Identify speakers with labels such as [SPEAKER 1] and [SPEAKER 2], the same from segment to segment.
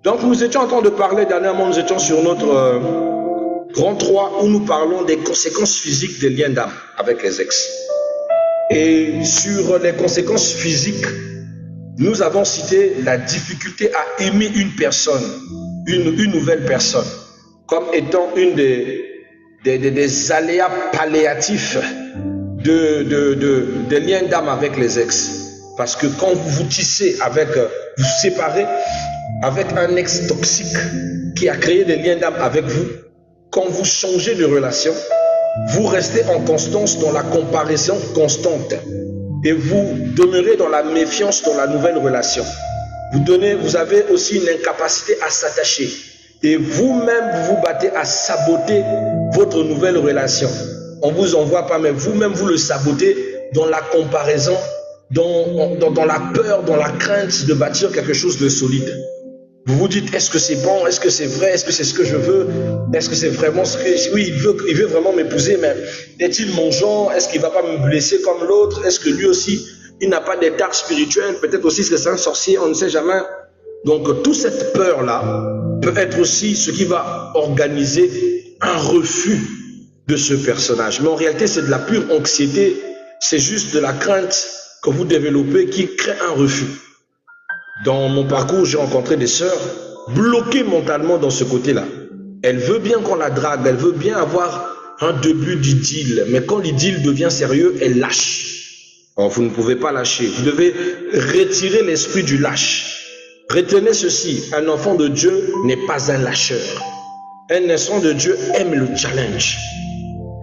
[SPEAKER 1] Donc nous étions en train de parler dernièrement, nous étions sur notre grand 3 où nous parlons des conséquences physiques des liens d'âme avec les ex. Et sur les conséquences physiques, nous avons cité la difficulté à aimer une personne, une nouvelle personne, comme étant une des aléas palliatifs des liens d'âme avec les ex. Parce que quand vous vous tissez avec, vous séparez avec un ex toxique qui a créé des liens d'âme avec vous, quand vous changez de relation, vous restez en constance dans la comparaison constante et vous demeurez dans la méfiance dans la nouvelle relation. Vous avez aussi une incapacité à s'attacher et vous-même vous vous battez à saboter votre nouvelle relation. On ne vous envoie pas, mais vous-même vous le sabotez dans la comparaison, dans la peur, dans la crainte de bâtir quelque chose de solide. Vous vous dites, est-ce que c'est bon? Est-ce que c'est vrai? Est-ce que c'est ce que je veux? Est-ce que c'est vraiment ce que... Oui, il veut vraiment m'épouser, mais est-il mon genre? Est-ce qu'il ne va pas me blesser comme l'autre? Est-ce que lui aussi, il n'a pas d'état spirituel? Peut-être aussi que c'est un sorcier, on ne sait jamais. Donc, toute cette peur-là peut être aussi ce qui va organiser un refus de ce personnage. Mais en réalité, c'est de la pure anxiété. C'est juste de la crainte que vous développez qui crée un refus. Dans mon parcours, j'ai rencontré des sœurs bloquées mentalement dans ce côté-là. Elle veut bien qu'on la drague, elle veut bien avoir un début d'idylle, mais quand l'idylle devient sérieux, elle lâche. Alors, vous ne pouvez pas lâcher, vous devez retirer l'esprit du lâche. Retenez ceci, un enfant de Dieu n'est pas un lâcheur. Un enfant de Dieu aime le challenge.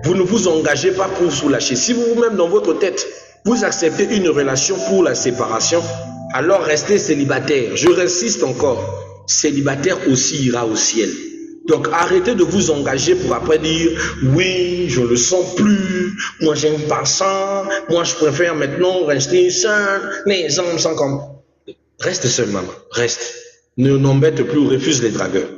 [SPEAKER 1] Vous ne vous engagez pas pour vous lâcher. Si vous-même dans votre tête, vous acceptez une relation pour la séparation, alors restez célibataire. Je résiste encore. Célibataire aussi ira au ciel. Donc arrêtez de vous engager pour après dire oui, je ne le sens plus. Moi j'aime pas ça. Moi je préfère maintenant rester seul. Les hommes sont comme... Reste seul, maman. Reste. Ne n'embête plus ou refuse les dragueurs.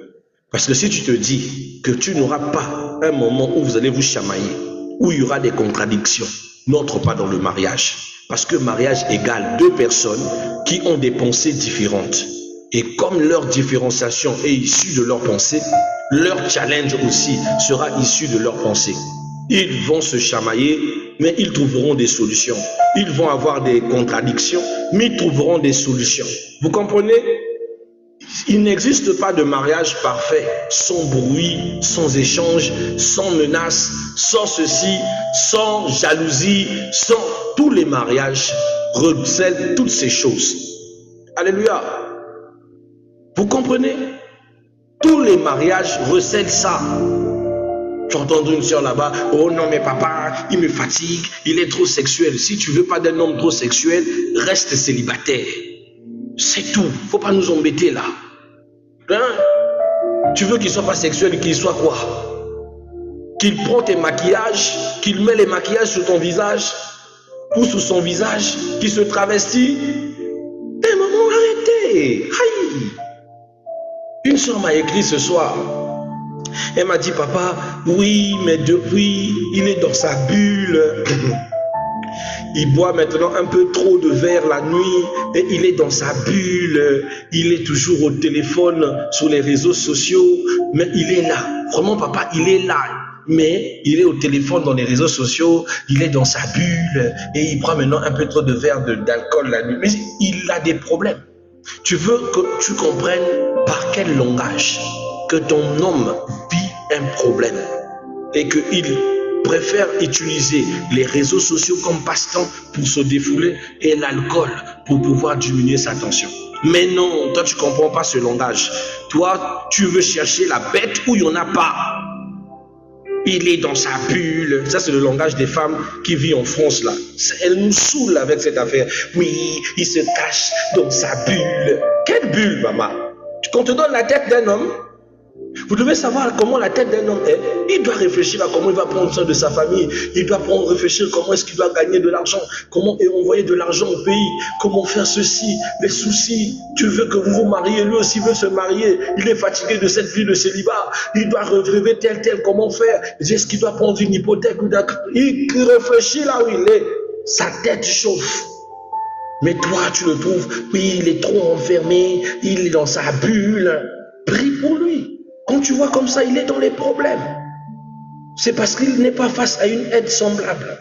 [SPEAKER 1] Parce que si tu te dis que tu n'auras pas un moment où vous allez vous chamailler, où il y aura des contradictions, n'entre pas dans le mariage. Parce que mariage égale deux personnes qui ont des pensées différentes. Et comme leur différenciation est issue de leur pensée, leur challenge aussi sera issu de leur pensée. Ils vont se chamailler, mais ils trouveront des solutions. Ils vont avoir des contradictions, mais ils trouveront des solutions. Vous comprenez? Il n'existe pas de mariage parfait, sans bruit, sans échange, sans menace, sans ceci, sans jalousie, sans... Tous les mariages recèlent toutes ces choses. Alléluia. Vous comprenez? Tous les mariages recèlent ça. Tu entends une soeur là-bas, oh non mais papa, il me fatigue, il est trop sexuel. Si tu veux pas d'un homme trop sexuel, reste célibataire. C'est tout, faut pas nous embêter là. Hein? Tu veux qu'il soit pas sexuel, qu'il soit quoi? Qu'il prend tes maquillages, qu'il met les maquillages sur ton visage, ou sous son visage, qu'il se travestit. Eh maman, arrêtez! Aïe! Une soeur m'a écrit ce soir. Elle m'a dit, papa, oui, mais depuis, il est dans sa bulle. Il boit maintenant un peu trop de verre la nuit et il est dans sa bulle. Il est toujours au téléphone, sur les réseaux sociaux, mais il est là. Vraiment, papa, il est là. Mais il est au téléphone, dans les réseaux sociaux, il est dans sa bulle et il prend maintenant un peu trop de verre d'alcool la nuit. Mais il a des problèmes. Tu veux que tu comprennes par quel langage que ton homme vit un problème et qu'il préfère utiliser les réseaux sociaux comme passe-temps pour se défouler et l'alcool pour pouvoir diminuer sa tension. Mais non, toi tu ne comprends pas ce langage. Toi, tu veux chercher la bête où il n'y en a pas. Il est dans sa bulle. Ça, c'est le langage des femmes qui vivent en France, là. Elle nous saoule avec cette affaire. Oui, il se cache dans sa bulle. Quelle bulle, maman? Quand on te donne la tête d'un homme, vous devez savoir comment la tête d'un homme est. Il doit réfléchir à comment il va prendre soin de sa famille. Il doit réfléchir comment est-ce qu'il doit gagner de l'argent. Comment envoyer de l'argent au pays. Comment faire ceci. Les soucis. Tu veux que vous vous mariez. Lui aussi veut se marier. Il est fatigué de cette vie de célibat. Il doit rêver tel. Comment faire. Est-ce qu'il doit prendre une hypothèque ou d'accord. Il réfléchit là où il est. Sa tête chauffe. Mais toi, tu le trouves, oui, il est trop enfermé, il est dans sa bulle. Prie pour lui. Quand tu vois comme ça, il est dans les problèmes. C'est parce qu'il n'est pas face à une aide semblable.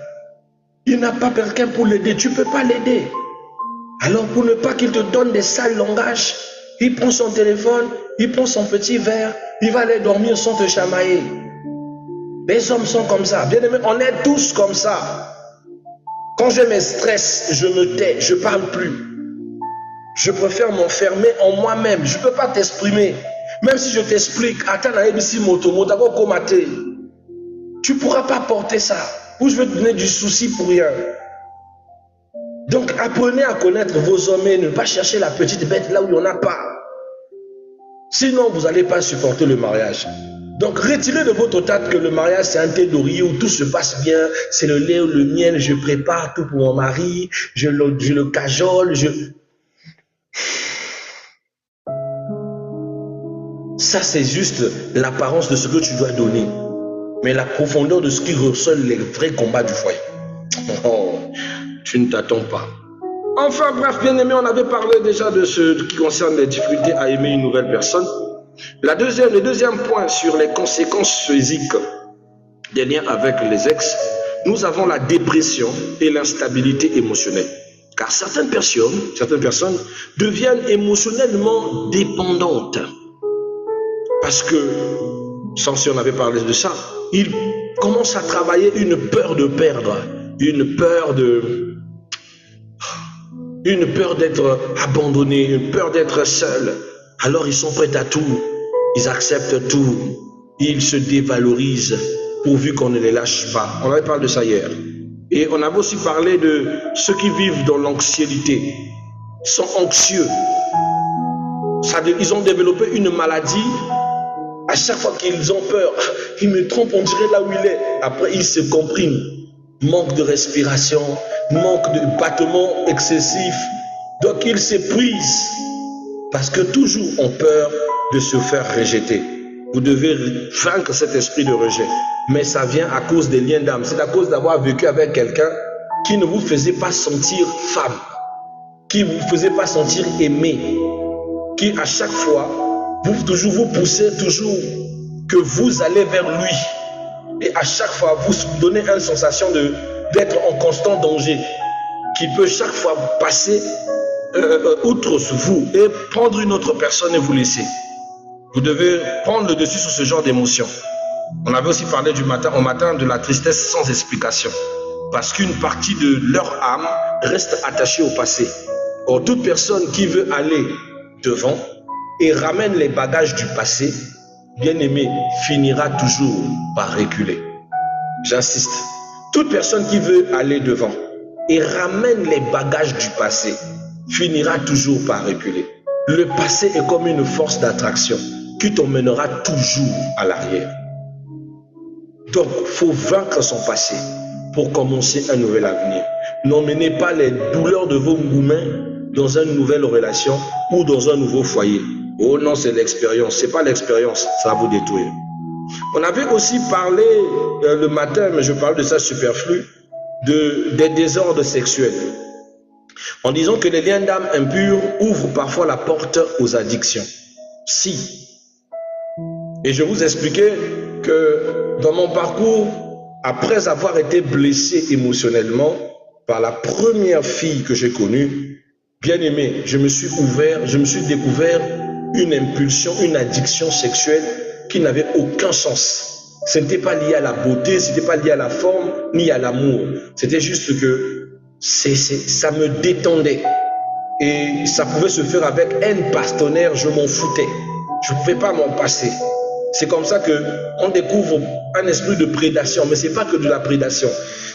[SPEAKER 1] Il n'a pas quelqu'un pour l'aider. Tu ne peux pas l'aider. Alors pour ne pas qu'il te donne des sales langages, il prend son téléphone, il prend son petit verre, il va aller dormir sans te chamailler. Les hommes sont comme ça. Bien aimé, on est tous comme ça. Quand je me stresse, je me tais, je ne parle plus. Je préfère m'enfermer en moi-même. Je ne peux pas t'exprimer. Même si je t'explique, attends, tu ne pourras pas porter ça. Ou je vais te donner du souci pour rien. Donc apprenez à connaître vos hommes et ne pas chercher la petite bête là où il n'y en a pas. Sinon, vous n'allez pas supporter le mariage. Donc retirez de votre tête que le mariage c'est un thé d'oreiller où tout se passe bien, c'est le lait ou le miel, je prépare tout pour mon mari, je le cajole, Ça c'est juste l'apparence de ce que tu dois donner. Mais la profondeur de ce qui ressort les vrais combats du foyer. Oh, tu ne t'attends pas. Enfin bref, bien aimé, on avait parlé déjà de ce qui concerne les difficultés à aimer une nouvelle personne. Le deuxième point sur les conséquences physiques des liens avec les ex, nous avons la dépression et l'instabilité émotionnelle. Car certaines personnes deviennent émotionnellement dépendantes. Parce que, sans si on avait parlé de ça, ils commencent à travailler une peur de perdre, une peur d'être abandonnés, une peur d'être seuls. Alors ils sont prêts à tout, ils acceptent tout, ils se dévalorisent pourvu qu'on ne les lâche pas. On avait parlé de ça hier. Et on avait aussi parlé de ceux qui vivent dans l'anxiété, sont anxieux. Ils ont développé une maladie. À chaque fois qu'ils ont peur, il me trompe, on dirait là où il est. Après, ils se compriment. Manque de respiration, manque de battement excessif. Donc, ils s'épuisent. Parce que toujours ont peur de se faire rejeter. Vous devez vaincre cet esprit de rejet. Mais ça vient à cause des liens d'âme. C'est à cause d'avoir vécu avec quelqu'un qui ne vous faisait pas sentir femme. Qui ne vous faisait pas sentir aimé. Qui à chaque fois, vous poussez toujours que vous allez vers lui. Et à chaque fois, vous donnez une sensation d'être en constant danger. Qui peut chaque fois passer outre vous et prendre une autre personne et vous laisser. Vous devez prendre le dessus sur ce genre d'émotion. On avait aussi parlé au matin de la tristesse sans explication. Parce qu'une partie de leur âme reste attachée au passé. Or, toute personne qui veut aller devant et ramène les bagages du passé, bien aimé, finira toujours par reculer. J'insiste. Toute personne qui veut aller devant et ramène les bagages du passé, finira toujours par reculer. Le passé est comme une force d'attraction qui t'emmènera toujours à l'arrière. Donc, il faut vaincre son passé pour commencer un nouvel avenir. N'emmenez pas les douleurs de vos gourmets dans une nouvelle relation ou dans un nouveau foyer. Oh non, c'est l'expérience. Ce n'est pas l'expérience, ça va vous détruire. On avait aussi parlé le matin, mais je parle de ça superflu, des désordres sexuels. En disant que les liens d'âme impurs ouvrent parfois la porte aux addictions. Si. Et je vous expliquais que dans mon parcours, après avoir été blessé émotionnellement par la première fille que j'ai connue, bien aimé, je me suis découvert une impulsion, une addiction sexuelle qui n'avait aucun sens. Ce n'était pas lié à la beauté, ce n'était pas lié à la forme, ni à l'amour. C'était juste que ça me détendait. Et ça pouvait se faire avec un partenaire, je m'en foutais. Je ne pouvais pas m'en passer. C'est comme ça qu'on découvre un esprit de prédation. Mais ce n'est pas que de la prédation.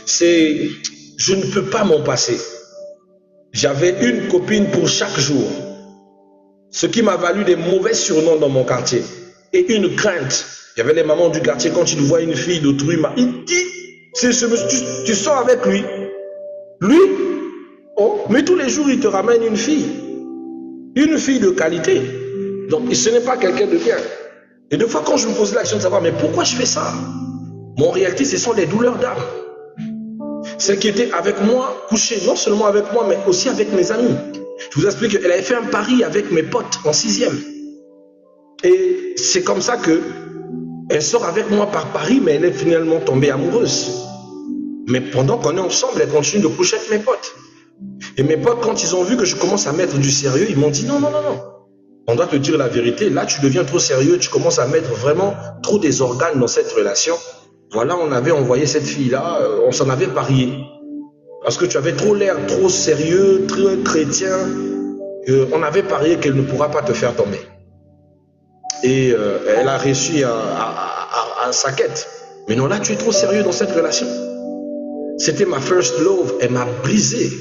[SPEAKER 1] C'est, je ne peux pas m'en passer. J'avais une copine pour chaque jour. Ce qui m'a valu des mauvais surnoms dans mon quartier. Et une crainte. Il y avait les mamans du quartier, quand ils voient une fille d'autrui, il dit, tu sors avec lui. Lui, oh, mais tous les jours, il te ramène une fille de qualité. Donc, ce n'est pas quelqu'un de bien. Et des fois, quand je me pose la question de savoir, mais pourquoi je fais ça? Mon réalité, ce sont les douleurs d'âme. Celle qui était avec moi, couchée, non seulement avec moi, mais aussi avec mes amis. Je vous explique qu'elle avait fait un pari avec mes potes en 6e. Et c'est comme ça que elle sort avec moi par pari, mais elle est finalement tombée amoureuse. Mais pendant qu'on est ensemble, elle continue de coucher avec mes potes. Et mes potes, quand ils ont vu que je commence à mettre du sérieux, ils m'ont dit non, non, non, non. On doit te dire la vérité. Là, tu deviens trop sérieux, tu commences à mettre vraiment trop des organes dans cette relation. Voilà, on avait envoyé cette fille-là, on s'en avait parié. Parce que tu avais trop l'air, trop sérieux, très chrétien. On avait parié qu'elle ne pourra pas te faire tomber. Et elle a réussi à sa quête. Mais non, là, tu es trop sérieux dans cette relation. C'était ma first love, elle m'a brisé.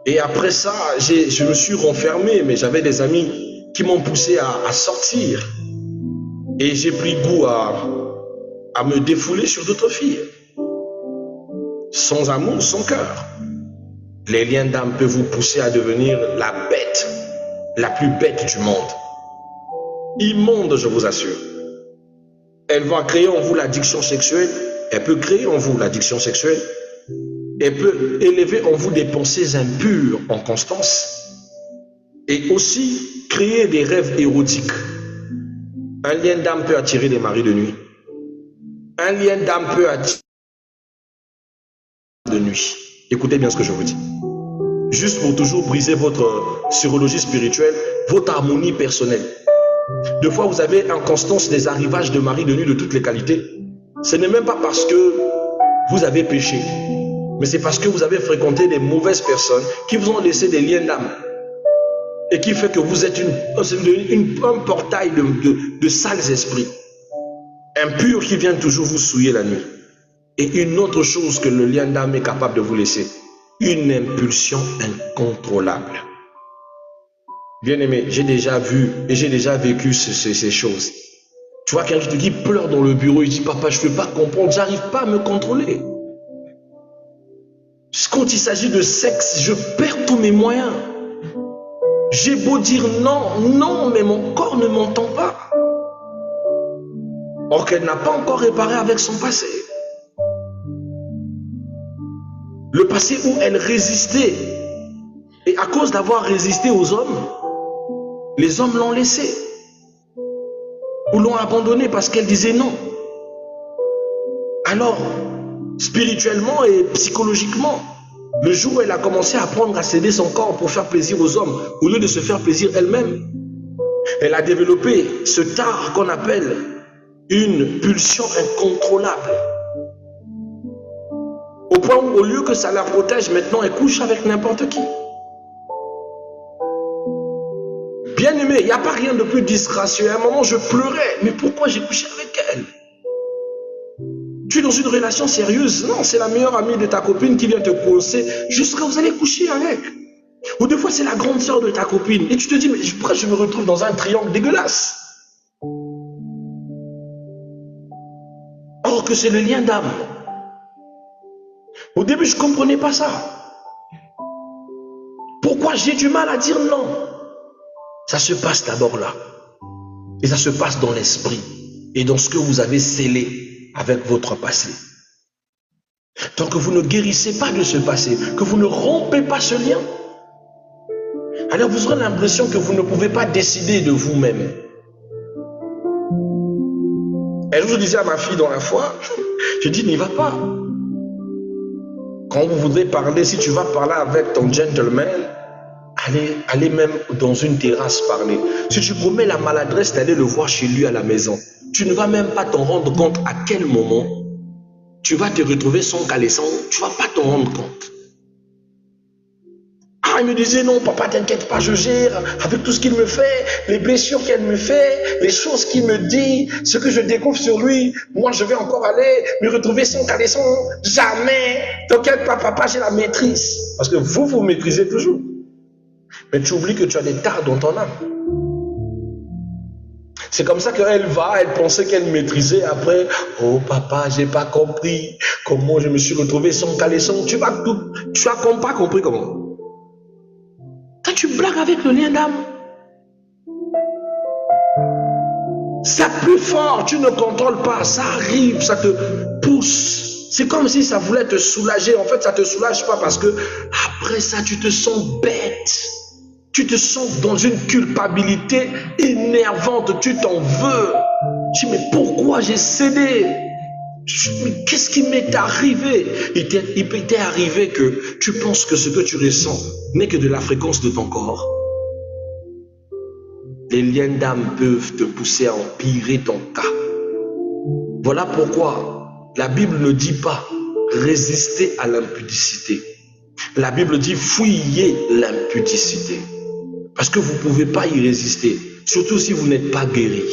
[SPEAKER 1] Et après ça, je me suis renfermé, mais j'avais des amis qui m'ont poussé à sortir. Et j'ai pris goût à me défouler sur d'autres filles. Sans amour, sans cœur. Les liens d'âme peuvent vous pousser à devenir la bête, la plus bête du monde. Immonde, je vous assure. Elle va créer en vous l'addiction sexuelle. Elle peut créer en vous l'addiction sexuelle. Elle peut élever en vous des pensées impures en constance. Et aussi créer des rêves érotiques. Un lien d'âme peut attirer des maris de nuit. Un lien d'âme peut attirer de nuit. Écoutez bien ce que je vous dis. Juste pour toujours briser votre sérologie spirituelle, votre harmonie personnelle. Deux fois, vous avez en constance des arrivages de maris de nuit de toutes les qualités. Ce n'est même pas parce que vous avez péché, mais c'est parce que vous avez fréquenté des mauvaises personnes qui vous ont laissé des liens d'âme et qui fait que vous êtes un portail de sales esprits impurs qui viennent toujours vous souiller la nuit. Et une autre chose que le lien d'âme est capable de vous laisser, une impulsion incontrôlable. Bien-aimé, j'ai déjà vu et j'ai déjà vécu ces choses. Tu vois quelqu'un qui te dit, pleure dans le bureau, il dit, papa, je ne peux pas comprendre, j'arrive pas à me contrôler. Quand il s'agit de sexe, je perds tous mes moyens. J'ai beau dire non, non, mais mon corps ne m'entend pas. Or qu'elle n'a pas encore réparé avec son passé. Le passé où elle résistait. Et à cause d'avoir résisté aux hommes, les hommes l'ont laissée. Ou l'ont abandonnée parce qu'elle disait non. Alors, spirituellement et psychologiquement, le jour où elle a commencé à apprendre à céder son corps pour faire plaisir aux hommes, au lieu de se faire plaisir elle-même, elle a développé ce tard qu'on appelle une pulsion incontrôlable. Au point où, au lieu que ça la protège, maintenant elle couche avec n'importe qui. Bien aimé, il n'y a pas rien de plus disgracieux. À un moment, je pleurais. Mais pourquoi j'ai couché avec elle? Tu es dans une relation sérieuse? Non, c'est la meilleure amie de ta copine qui vient te coincer jusqu'à vous allez coucher avec. Ou des fois, c'est la grande sœur de ta copine. Et tu te dis, mais pourquoi je me retrouve dans un triangle dégueulasse? Or que c'est le lien d'âme. Au début, je ne comprenais pas ça. Pourquoi j'ai du mal à dire non? Ça se passe d'abord là. Et ça se passe dans l'esprit. Et dans ce que vous avez scellé avec votre passé. Tant que vous ne guérissez pas de ce passé, que vous ne rompez pas ce lien, alors vous aurez l'impression que vous ne pouvez pas décider de vous-même. Et je disais à ma fille dans la foi, je dis, n'y va pas. Quand vous voudrez parler, si tu vas parler avec ton gentleman, allez même dans une terrasse parler. Si tu commets la maladresse d'aller le voir chez lui à la maison, tu ne vas même pas t'en rendre compte à quel moment tu vas te retrouver sans caleçon. Tu ne vas pas t'en rendre compte. Ah, il me disait, non, papa, t'inquiète pas, je gère avec tout ce qu'il me fait, les blessures qu'elle me fait, les choses qu'il me dit, ce que je découvre sur lui. Moi, je vais encore aller me retrouver sans caleçon. Jamais. T'inquiète pas, papa, j'ai la maîtrise. Parce que vous maîtrisez toujours. Mais tu oublies que tu as des tares dans ton âme. C'est comme ça qu'elle elle pensait qu'elle maîtrisait. Après, oh papa, j'ai pas compris comment je me suis retrouvé sans caleçon. Tu as pas compris comment. Quand tu blagues avec le lien d'âme, ça plus fort, tu ne contrôles pas, ça arrive, ça te pousse. C'est comme si ça voulait te soulager. En fait, ça ne te soulage pas parce que après ça, tu te sens bête. Tu te sens dans une culpabilité énervante. Tu t'en veux. Tu dis, mais pourquoi j'ai cédé? Mais qu'est-ce qui m'est arrivé? Il t'est arrivé que tu penses que ce que tu ressens n'est que de la fréquence de ton corps. Les liens d'âme peuvent te pousser à empirer ton cas. Voilà pourquoi la Bible ne dit pas résister à l'impudicité. La Bible dit fuyez l'impudicité. Parce que vous ne pouvez pas y résister. Surtout si vous n'êtes pas guéri.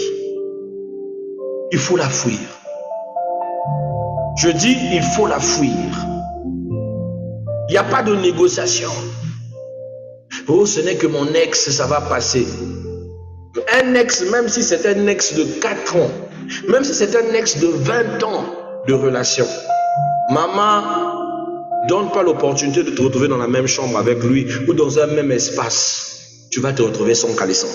[SPEAKER 1] Il faut la fuir. Je dis, il faut la fuir. Il n'y a pas de négociation. Oh, ce n'est que mon ex, ça va passer. Un ex, même si c'est un ex de 4 ans, même si c'est un ex de 20 ans de relation, maman, donne pas l'opportunité de te retrouver dans la même chambre avec lui ou dans un même espace. Tu vas te retrouver sans caleçon.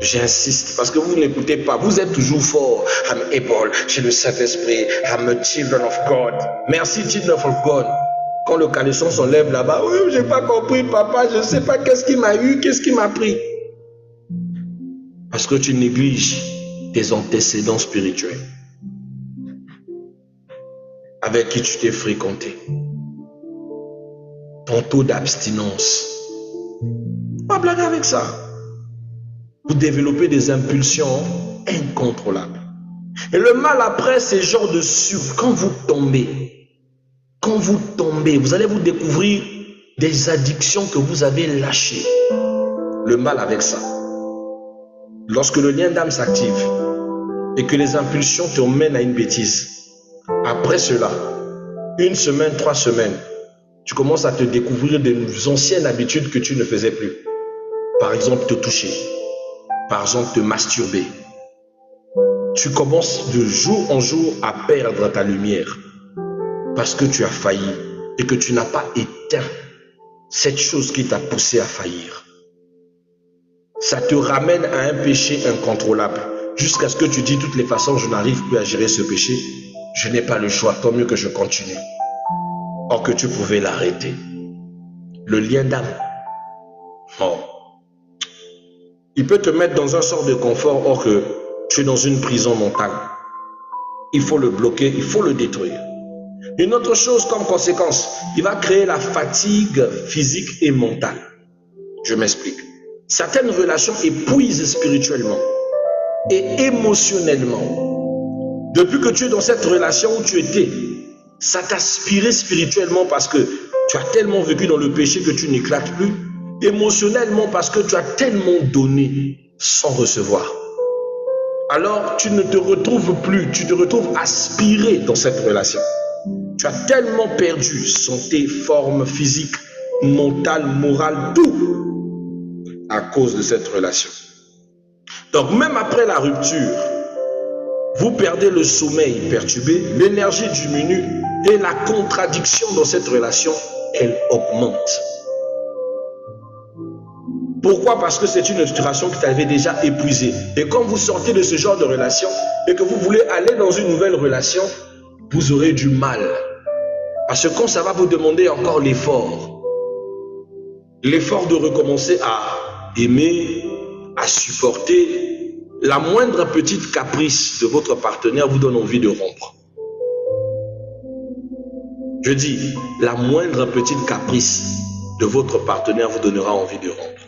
[SPEAKER 1] J'insiste parce que vous n'écoutez pas. Vous êtes toujours fort. I'm able. J'ai le Saint-Esprit. I'm a children of God. Merci, children of God. Quand le caleçon s'enlève là-bas, oui, j'ai pas compris, papa. Je sais pas qu'est-ce qui m'a eu, qu'est-ce qui m'a pris. Parce que tu négliges tes antécédents spirituels. Avec qui tu t'es fréquenté. Ton taux d'abstinence. Pas blaguer avec ça. Vous développez des impulsions incontrôlables. Et le mal après, c'est genre de quand vous tombez, vous allez vous découvrir des addictions que vous avez lâchées. Le mal avec ça. Lorsque le lien d'âme s'active et que les impulsions te mènent à une bêtise, après cela, 1 semaine, 3 semaines, tu commences à te découvrir des anciennes habitudes que tu ne faisais plus. Par exemple, te toucher. Par exemple, te masturber. Tu commences de jour en jour à perdre ta lumière parce que tu as failli et que tu n'as pas éteint cette chose qui t'a poussé à faillir. Ça te ramène à un péché incontrôlable jusqu'à ce que tu dis, de toutes les façons, je n'arrive plus à gérer ce péché. Je n'ai pas le choix, tant mieux que je continue. Or que tu pouvais l'arrêter. Le lien d'âme. Oh. Il peut te mettre dans un sort de confort, or que tu es dans une prison mentale. Il faut le bloquer, il faut le détruire. Une autre chose comme conséquence, il va créer la fatigue physique et mentale. Je m'explique. Certaines relations épuisent spirituellement et émotionnellement. Depuis que tu es dans cette relation où tu étais, ça t'a aspiré spirituellement parce que tu as tellement vécu dans le péché que tu n'éclates plus. Émotionnellement parce que tu as tellement donné sans recevoir. Alors tu ne te retrouves plus, tu te retrouves aspiré dans cette relation. Tu as tellement perdu santé, forme physique, mentale, morale, tout à cause de cette relation. Donc même après la rupture, vous perdez le sommeil perturbé, l'énergie diminue et la contradiction dans cette relation, elle augmente. Pourquoi? Parce que c'est une situation qui t'avait déjà épuisé. Et quand vous sortez de ce genre de relation et que vous voulez aller dans une nouvelle relation, vous aurez du mal. Parce que quand ça va vous demander encore l'effort de recommencer à aimer, à supporter, la moindre petite caprice de votre partenaire vous donne envie de rompre. Je dis, la moindre petite caprice de votre partenaire vous donnera envie de rompre.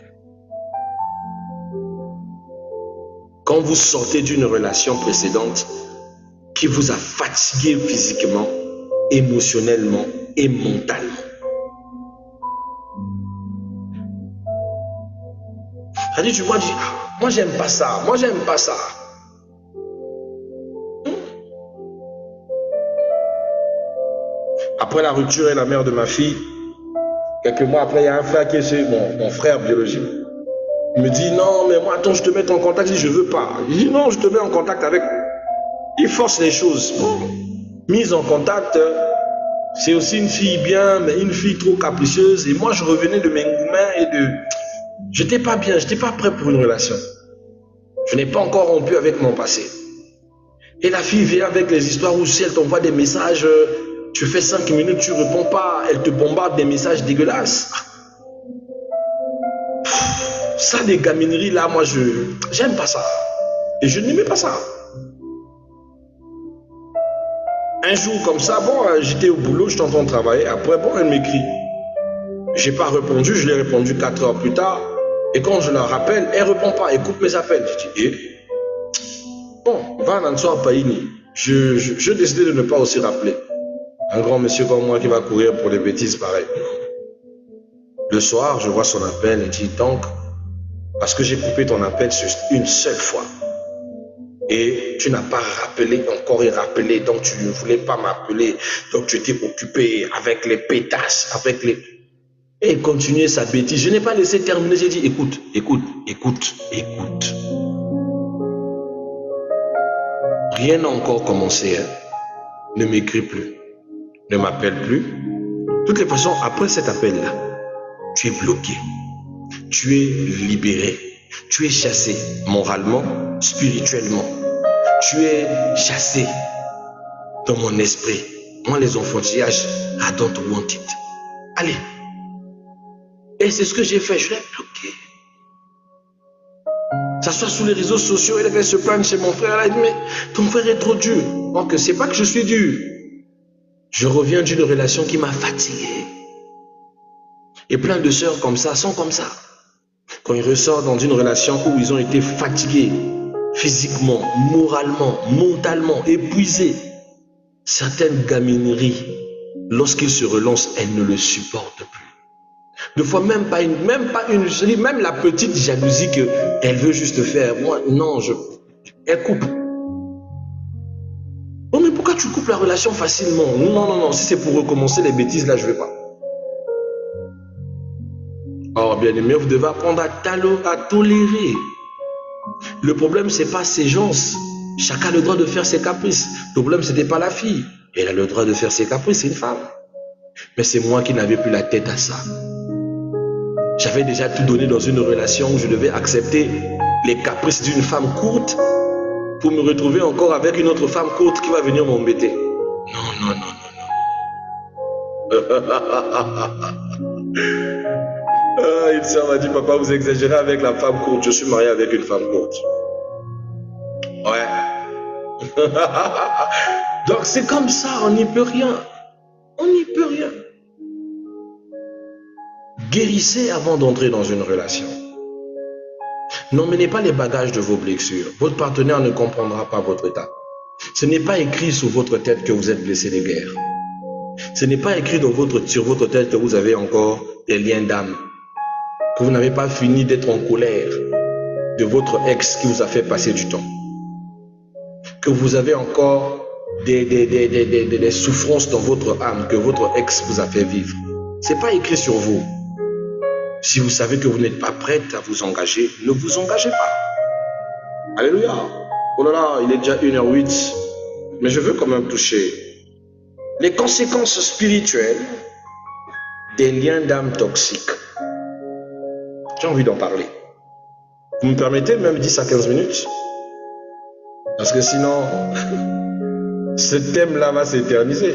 [SPEAKER 1] Quand vous sortez d'une relation précédente qui vous a fatigué physiquement, émotionnellement et mentalement. Ça dit, tu vois, moi j'aime pas ça, moi j'aime pas ça. Après la rupture et la mère de ma fille, quelques mois après, il y a un frère qui est mon frère biologique. Il me dit, non, mais moi, attends, je te mets en contact. Je dis, je veux pas. Il dit, non, je te mets en contact avec. Il force les choses. Mise en contact, c'est aussi une fille bien, mais une fille trop capricieuse. Et moi, je revenais de mes mains et de... J'étais pas bien, j'étais pas prêt pour une relation. Je n'ai pas encore rompu avec mon passé. Et la fille vient avec les histoires où si elle t'envoie des messages, tu fais 5 minutes, tu ne réponds pas, elle te bombarde des messages dégueulasses. Ça, des gamineries là, moi, j'aime pas ça. Et je n'aimais pas ça. Un jour comme ça, bon, j'étais au boulot, je t'entends travailler. Après, bon, elle m'écrit. J'ai pas répondu, je l'ai répondu 4 heures plus tard. Et quand je la rappelle, elle répond pas, elle coupe mes appels. Je dis, bon, va dans soir païni. Je décidais de ne pas aussi rappeler. Un grand monsieur comme moi qui va courir pour des bêtises pareilles. Le soir, je vois son appel, elle dit, donc, parce que j'ai coupé ton appel juste une seule fois. Et tu n'as pas rappelé encore et rappelé, donc tu ne voulais pas m'appeler, donc tu étais occupé avec les pétasses, avec les... Et il continuait sa bêtise. Je n'ai pas laissé terminer, j'ai dit, écoute, écoute, écoute, écoute. Rien n'a encore commencé, hein. Ne m'écris plus, ne m'appelle plus. De toutes les façons, après cet appel-là, tu es bloqué, tu es libéré. Tu es chassé moralement, spirituellement. Tu es chassé dans mon esprit. Moi, les enfantillages, I don't want it. Allez. Et c'est ce que j'ai fait, je l'ai bloqué. Ça soit sur les réseaux sociaux, il avait se plaindre chez mon frère. Elle a dit, mais ton frère est trop dur. Donc, c'est pas que je suis dur. Je reviens d'une relation qui m'a fatigué. Et plein de sœurs comme ça sont comme ça. Quand ils ressortent dans une relation où ils ont été fatigués, physiquement, moralement, mentalement, épuisés, certaines gamineries, lorsqu'ils se relancent, elles ne le supportent plus. Des fois, même pas une, je dis même la petite jalousie qu'elle veut juste faire. Moi, non, elle coupe. Oh, mais pourquoi tu coupes la relation facilement? Non, si c'est pour recommencer les bêtises, là, je ne vais pas. Or, bien aimé, vous devez apprendre à tolérer. Le problème, ce n'est pas ces gens. Chacun a le droit de faire ses caprices. Le problème, ce n'était pas la fille. Elle a le droit de faire ses caprices, c'est une femme. Mais c'est moi qui n'avais plus la tête à ça. J'avais déjà tout donné dans une relation où je devais accepter les caprices d'une femme courte pour me retrouver encore avec une autre femme courte qui va venir m'embêter. Non. Une soeur m'a dit, papa, vous exagérez avec la femme courte. Je suis marié avec une femme courte. Ouais. Donc c'est comme ça, on n'y peut rien. On n'y peut rien. Guérissez avant d'entrer dans une relation. N'emmenez pas les bagages de vos blessures. Votre partenaire ne comprendra pas votre état. Ce n'est pas écrit sur votre tête que vous êtes blessé de guerre. Ce n'est pas écrit sur votre tête que vous avez encore des liens d'âme. Que vous n'avez pas fini d'être en colère de votre ex qui vous a fait passer du temps. Que vous avez encore des souffrances dans votre âme que votre ex vous a fait vivre. Ce n'est pas écrit sur vous. Si vous savez que vous n'êtes pas prête à vous engager, ne vous engagez pas. Alléluia. Oh là là, il est déjà 1h08. Mais je veux quand même toucher les conséquences spirituelles des liens d'âme toxiques. J'ai envie d'en parler. Vous me permettez même 10 à 15 minutes? Parce que sinon, ce thème-là va s'éterniser.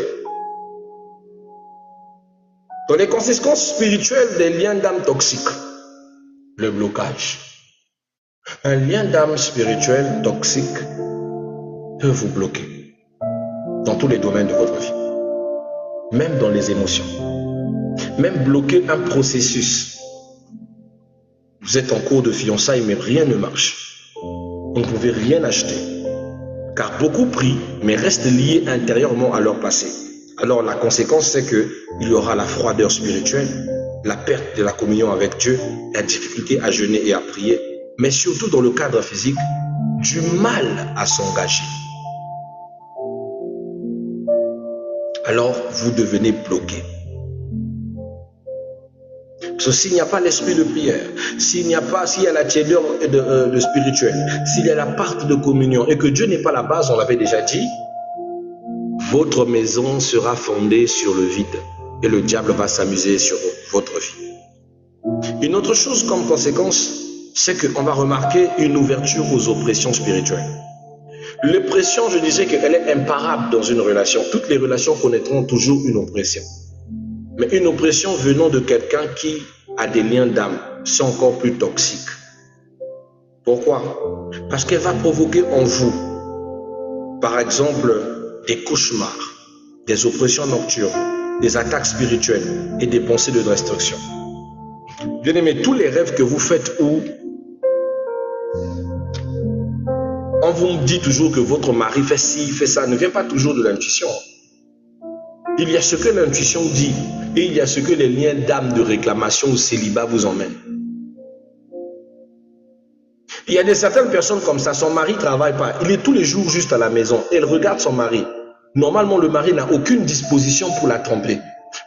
[SPEAKER 1] Dans les conséquences spirituelles des liens d'âme toxiques, le blocage. Un lien d'âme spirituel toxique peut vous bloquer dans tous les domaines de votre vie, même dans les émotions, même bloquer un processus. Vous êtes en cours de fiançailles, mais rien ne marche. Vous ne pouvez rien acheter, car beaucoup prient, mais restent liés intérieurement à leur passé. Alors la conséquence, c'est qu'il y aura la froideur spirituelle, la perte de la communion avec Dieu, la difficulté à jeûner et à prier, mais surtout dans le cadre physique, du mal à s'engager. Alors vous devenez bloqué. Parce que s'il n'y a pas l'esprit de prière, s'il y a la tiédeur de spirituel, s'il y a la part de communion et que Dieu n'est pas la base, on l'avait déjà dit, votre maison sera fondée sur le vide et le diable va s'amuser sur votre vie. Une autre chose comme conséquence, c'est qu'on va remarquer une ouverture aux oppressions spirituelles. L'oppression, je disais qu'elle est imparable dans une relation. Toutes les relations connaîtront toujours une oppression. Mais une oppression venant de quelqu'un qui a des liens d'âme, c'est encore plus toxique. Pourquoi? Parce qu'elle va provoquer en vous, par exemple, des cauchemars, des oppressions nocturnes, des attaques spirituelles et des pensées de destruction. Bien-aimés, tous les rêves que vous faites où on vous dit toujours que votre mari fait ci, fait ça, ne vient pas toujours de l'intuition. Il y a ce que l'intuition dit et il y a ce que les liens d'âme de réclamation ou célibat vous emmènent. Il y a certaines personnes comme ça, son mari ne travaille pas, il est tous les jours juste à la maison, elle regarde son mari. Normalement, le mari n'a aucune disposition pour la tromper.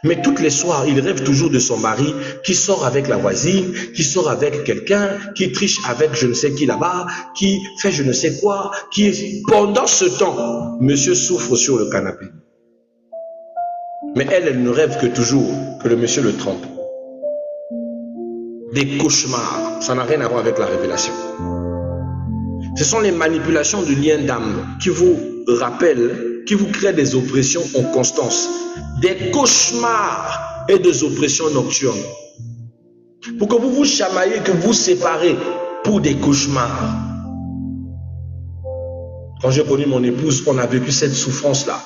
[SPEAKER 1] Mais tous les soirs, il rêve toujours de son mari qui sort avec la voisine, qui sort avec quelqu'un, qui triche avec je ne sais qui là-bas, qui fait je ne sais quoi, pendant ce temps, monsieur souffre sur le canapé. Mais elle ne rêve que toujours que le monsieur le trompe. Des cauchemars, ça n'a rien à voir avec la révélation. Ce sont les manipulations du lien d'âme qui vous rappellent, qui vous créent des oppressions en constance, des cauchemars et des oppressions nocturnes. Pour que vous vous chamaillez, que vous séparez pour des cauchemars. Quand j'ai connu mon épouse, on a vécu cette souffrance-là.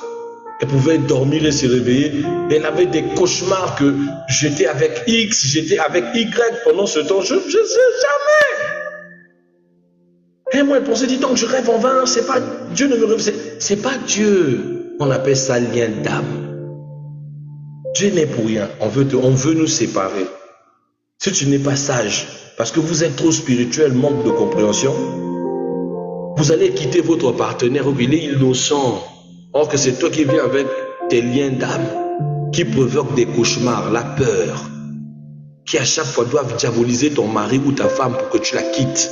[SPEAKER 1] Elle pouvait dormir et se réveiller. Elle avait des cauchemars que j'étais avec X, j'étais avec Y pendant ce temps. Je ne sais jamais. Et moi, elle pensait, dis donc, je rêve en vain. C'est pas Dieu ne me rêve. C'est pas Dieu. On appelle ça lien d'âme. Dieu n'est pour rien. On veut nous séparer. Si tu n'es pas sage, parce que vous êtes trop spirituel, manque de compréhension, vous allez quitter votre partenaire, il est innocent. Or que c'est toi qui viens avec tes liens d'âme, qui provoquent des cauchemars, la peur, qui à chaque fois doivent diaboliser ton mari ou ta femme pour que tu la quittes.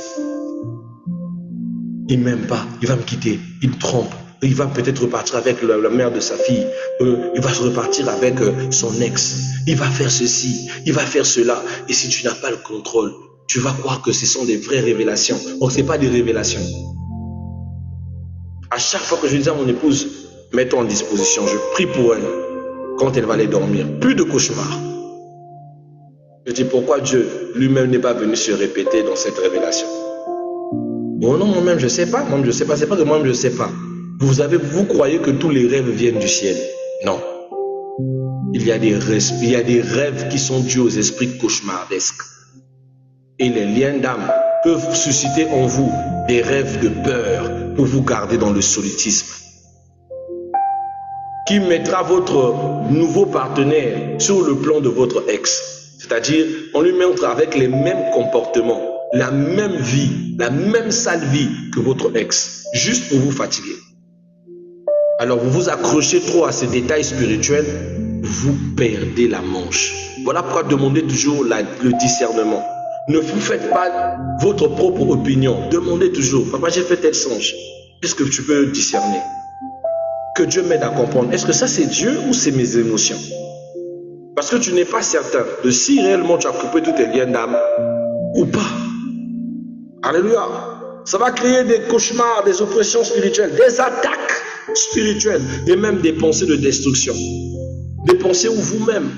[SPEAKER 1] Il ne m'aime pas, il va me quitter, il me trompe, il va peut-être repartir avec la mère de sa fille, il va repartir avec son ex, il va faire ceci, il va faire cela. Et si tu n'as pas le contrôle, tu vas croire que ce sont des vraies révélations. Or, ce n'est pas des révélations. À chaque fois que je dis à mon épouse, mets-toi en disposition, je prie pour elle quand elle va aller dormir. Plus de cauchemars. Je dis pourquoi Dieu lui-même n'est pas venu se répéter dans cette révélation. Bon non, moi-même je ne sais pas, moi-même je ne sais pas, c'est pas que moi-même je ne sais pas. Vous croyez que tous les rêves viennent du ciel. Non. Il y a des rêves qui sont dus aux esprits cauchemardesques. Et les liens d'âme peuvent susciter en vous des rêves de peur pour vous garder dans le solitisme. Qui mettra votre nouveau partenaire sur le plan de votre ex. C'est-à-dire, on lui mettra avec les mêmes comportements, la même vie, la même sale vie que votre ex, juste pour vous fatiguer. Alors, vous vous accrochez trop à ces détails spirituels, vous perdez la manche. Voilà pourquoi demandez toujours le discernement. Ne vous faites pas votre propre opinion. Demandez toujours, papa, j'ai fait tel songe. Qu'est-ce que tu peux discerner? Que Dieu m'aide à comprendre. Est-ce que ça c'est Dieu ou c'est mes émotions? Parce que tu n'es pas certain de si réellement tu as coupé tous tes liens d'âme ou pas. Alléluia. Ça va créer des cauchemars, des oppressions spirituelles, des attaques spirituelles et même des pensées de destruction. Des pensées où vous-même,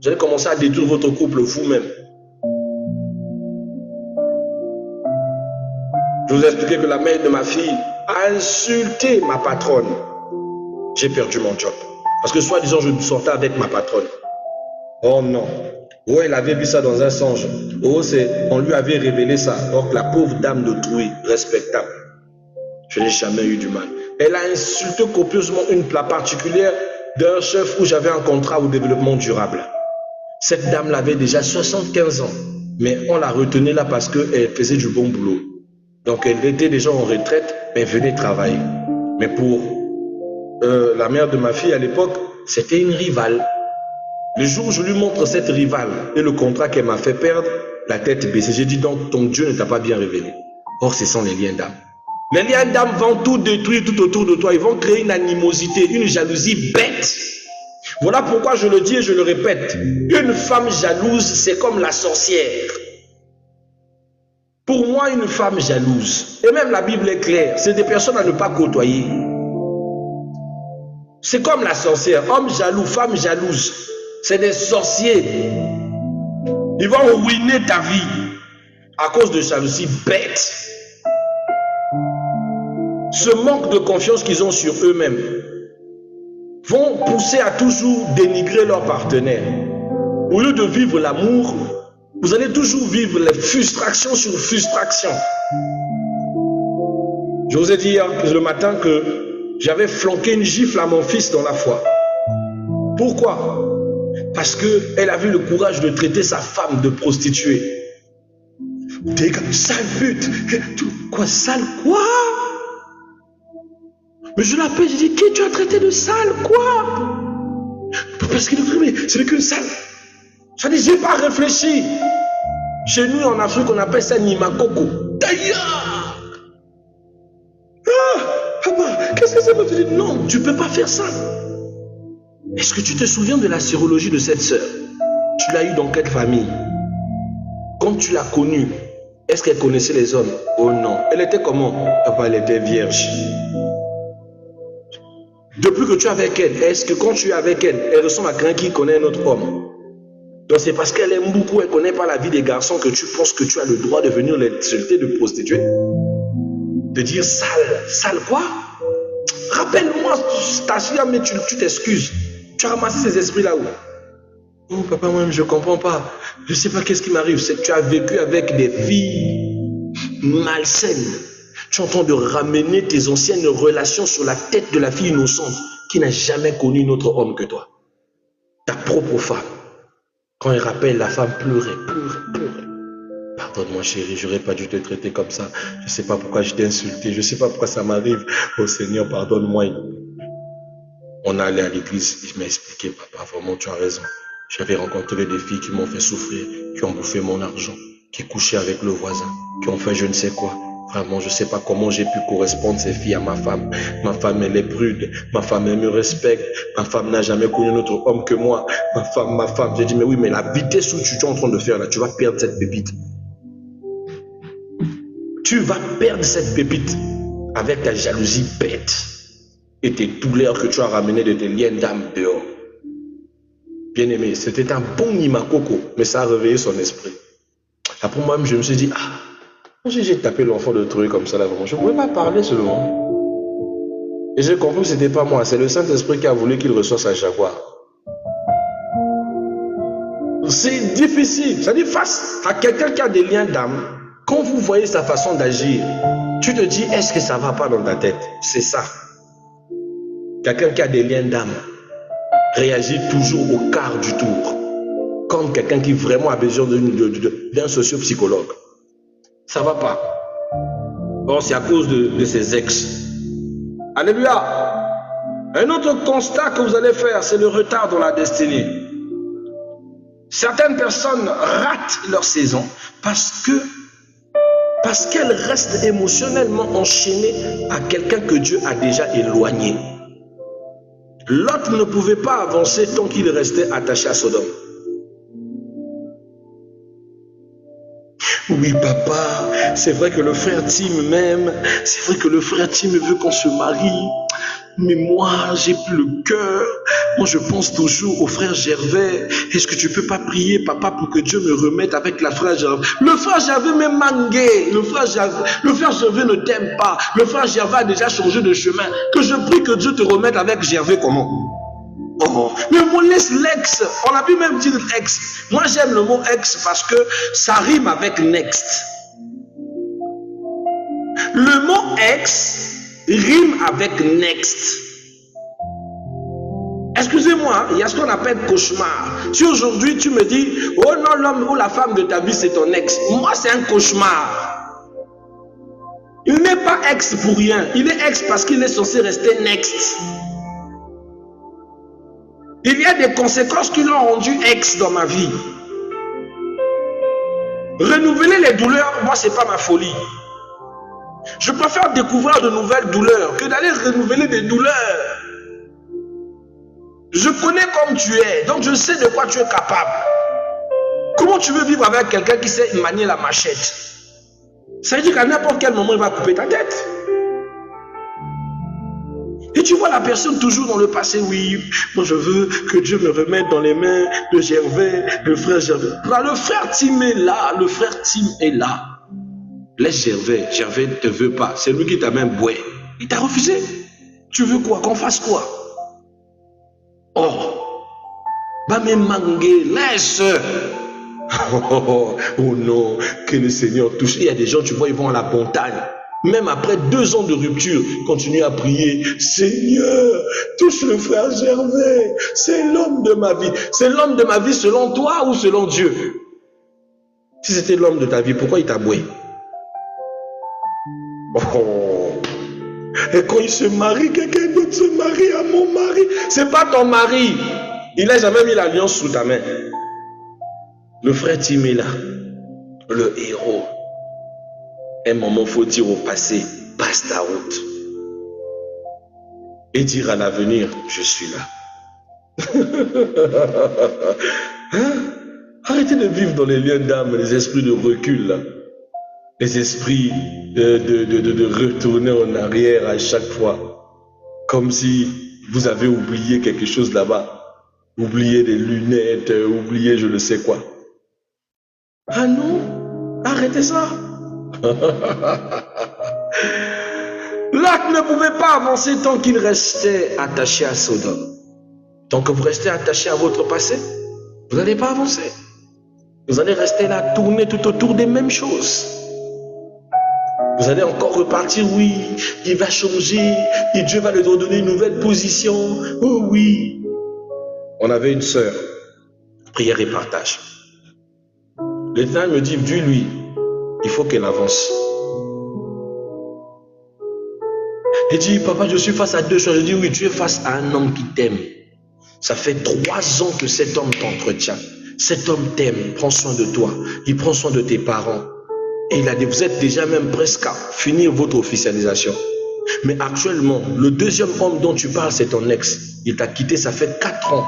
[SPEAKER 1] vous allez commencer à détruire votre couple vous-même. Je vous ai expliqué que la mère de ma fille a insulté ma patronne. J'ai perdu mon job. Parce que soi-disant, je sortais avec ma patronne. Oh non. Oh, elle avait vu ça dans un songe. Oh, on lui avait révélé ça. Donc, la pauvre dame d'autrui, respectable. Je n'ai jamais eu du mal. Elle a insulté copieusement une place particulière d'un chef où j'avais un contrat au développement durable. Cette dame l'avait déjà 75 ans. Mais on l'a retenue là parce qu'elle faisait du bon boulot. Donc, elle était déjà en retraite, mais elle venait travailler. Mais pour la mère de ma fille à l'époque, c'était une rivale. Le jour où je lui montre cette rivale et le contrat qu'elle m'a fait perdre, la tête baissée, j'ai dit donc ton Dieu ne t'a pas bien révélé. Or, ce sont les liens d'âme. Les liens d'âme vont tout détruire tout autour de toi. Ils vont créer une animosité, une jalousie bête. Voilà pourquoi je le dis et je le répète. Une femme jalouse, c'est comme la sorcière. Pour moi, une femme jalouse, et même la Bible est claire, c'est des personnes à ne pas côtoyer. C'est comme la sorcière, homme jaloux, femme jalouse. C'est des sorciers. Ils vont ruiner ta vie à cause de jalousie bête. Ce manque de confiance qu'ils ont sur eux-mêmes vont pousser à toujours dénigrer leur partenaire. Au lieu de vivre l'amour, vous allez toujours vivre les frustrations sur frustrations. Je vous ai dit hier le matin que j'avais flanqué une gifle à mon fils dans la foi. Pourquoi? Parce qu'elle avait le courage de traiter sa femme de prostituée. T'es comme sale pute. Quoi, sale quoi? Mais je l'appelle, je dis, qui tu as traité de sale quoi? Parce qu'il est c'est qu'une sale. Ça dit, j'ai pas réfléchi. Chez nous en Afrique, on appelle ça Nimakoko. D'ailleurs. Ah, papa, qu'est-ce que ça veut dire? Non, tu peux pas faire ça. Est-ce que tu te souviens de la sérologie de cette sœur? Tu l'as eue dans quelle famille? Quand tu l'as connue, est-ce qu'elle connaissait les hommes? Oh non. Elle était comment? Papa, elle était vierge. Depuis que tu es avec elle, est-ce que quand tu es avec elle, elle ressemble à quelqu'un qui connaît un autre homme? Donc c'est parce qu'elle aime beaucoup, elle ne connaît pas la vie des garçons que tu penses que tu as le droit de venir l'insulter de prostituée. De dire sale. Sale quoi? Rappelle-moi, ta fille, mais tu t'excuses. Tu as ramassé ces esprits là-haut. Oh papa, moi-même je ne comprends pas. Je ne sais pas qu'est-ce qui m'arrive. C'est que tu as vécu avec des filles malsaines. Tu es en train de ramener tes anciennes relations sur la tête de la fille innocente qui n'a jamais connu un autre homme que toi. Ta propre femme. Quand elle rappelle, la femme pleurait. Pardonne-moi chérie, je n'aurais pas dû te traiter comme ça. Je ne sais pas pourquoi je t'ai insulté. Je ne sais pas pourquoi ça m'arrive. Oh Seigneur, pardonne-moi. On est allé à l'église. Il m'a expliqué, papa, vraiment tu as raison. J'avais rencontré des filles qui m'ont fait souffrir, qui ont bouffé mon argent, qui couchaient avec le voisin, qui ont fait je ne sais quoi. Vraiment, je ne sais pas comment j'ai pu correspondre ces filles à ma femme. Ma femme, elle est prude. Ma femme, elle me respecte. Ma femme n'a jamais connu un autre homme que moi. Ma femme. J'ai dit, mais oui, mais la vitesse où tu es en train de faire là, tu vas perdre cette pépite. Tu vas perdre cette pépite avec ta jalousie bête et tes douleurs que tu as ramenées de tes liens d'âme dehors. Bien aimé, c'était un bon Nimakoko, mais ça a réveillé son esprit. Après moi-même, je me suis dit, ah, j'ai tapé l'enfant de truc comme ça là, vraiment. Je ne pouvais pas parler seulement. Et j'ai compris que ce n'était pas moi, c'est le Saint-Esprit qui a voulu qu'il reçoive sa jaguar. C'est difficile. Ça dit face à quelqu'un qui a des liens d'âme, quand vous voyez sa façon d'agir, tu te dis, est-ce que ça ne va pas dans ta tête? C'est ça. Quelqu'un qui a des liens d'âme réagit toujours au quart du tour. Comme quelqu'un qui vraiment a besoin d'un socio-psychologue. Ça ne va pas. Bon, c'est à cause de ses ex. Alléluia. Un autre constat que vous allez faire, c'est le retard dans la destinée. Certaines personnes ratent leur saison parce qu'elles restent émotionnellement enchaînées à quelqu'un que Dieu a déjà éloigné. Lot ne pouvait pas avancer tant qu'il restait attaché à Sodome. Oui, papa, c'est vrai que le frère Tim m'aime, c'est vrai que le frère Tim veut qu'on se marie, mais moi, j'ai plus le cœur. Moi, je pense toujours au frère Gervais. Est-ce que tu peux pas prier, papa, pour que Dieu me remette avec la frère Gervais? Le frère Gervais m'est mangué. Le frère Gervais ne t'aime pas. Le frère Gervais a déjà changé de chemin. Que je prie que Dieu te remette avec Gervais comment? Oh, mais on laisse l'ex. On a pu même dire ex. Moi, j'aime le mot ex parce que ça rime avec next. Le mot ex rime avec next. Excusez-moi, il y a ce qu'on appelle cauchemar. Si aujourd'hui tu me dis, oh non, l'homme ou la femme de ta vie c'est ton ex, moi c'est un cauchemar. Il n'est pas ex pour rien, il est ex parce qu'il est censé rester next. Il y a des conséquences qui l'ont rendu ex dans ma vie. Renouveler les douleurs, moi c'est pas ma folie. Je préfère découvrir de nouvelles douleurs que d'aller renouveler des douleurs. Je connais comme tu es, donc je sais de quoi tu es capable. Comment tu veux vivre avec quelqu'un qui sait manier la machette? Ça veut dire qu'à n'importe quel moment, il va couper ta tête. Et tu vois la personne toujours dans le passé, oui, moi je veux que Dieu me remette dans les mains de Gervais, le frère Gervais. Là, le frère Tim est là, le frère Tim est là. Laisse Gervais, Gervais ne te veut pas, c'est lui qui t'a même boué. Il t'a refusé. Tu veux quoi, qu'on fasse quoi? Oh, bah mais manguer, laisse. Oh non, que le Seigneur touche. Il y a des gens, tu vois, ils vont à la montagne. Même après 2 ans de rupture, continue à prier. Seigneur, touche le frère Gervais. C'est l'homme de ma vie. C'est l'homme de ma vie selon toi ou selon Dieu? Si c'était l'homme de ta vie, pourquoi il t'a boué? Oh. Et quand il se marie, quelqu'un d'autre se marie à mon mari. C'est pas ton mari. Il n'a jamais mis l'alliance sous ta main. Le frère Tim est là, le héros. Un moment, faut dire au passé, passe ta route. Et dire à l'avenir, je suis là. Hein? Arrêtez de vivre dans les liens d'âme, les esprits de recul, là. Les esprits de retourner en arrière à chaque fois. Comme si vous avez oublié quelque chose là-bas. Oublié des lunettes, oublié je ne sais quoi. Ah non, arrêtez ça. Lot ne pouvait pas avancer tant qu'il restait attaché à Sodome. Tant que vous restez attaché à votre passé, vous n'allez pas avancer. Vous allez rester là, tourner tout autour des mêmes choses. Vous allez encore repartir, oui, il va changer, et Dieu va lui redonner une nouvelle position. Oh oui. On avait une sœur, prière et partage. L'Éternel me dit, dis-lui, il faut qu'elle avance. Il dit, papa, je suis face à 2 choses. Je dis, oui, tu es face à un homme qui t'aime. Ça fait 3 ans que cet homme t'entretient. Cet homme t'aime, prend soin de toi. Il prend soin de tes parents. Et il a dit, vous êtes déjà même presque à finir votre officialisation. Mais actuellement, le 2e homme dont tu parles, c'est ton ex. Il t'a quitté, ça fait 4 ans.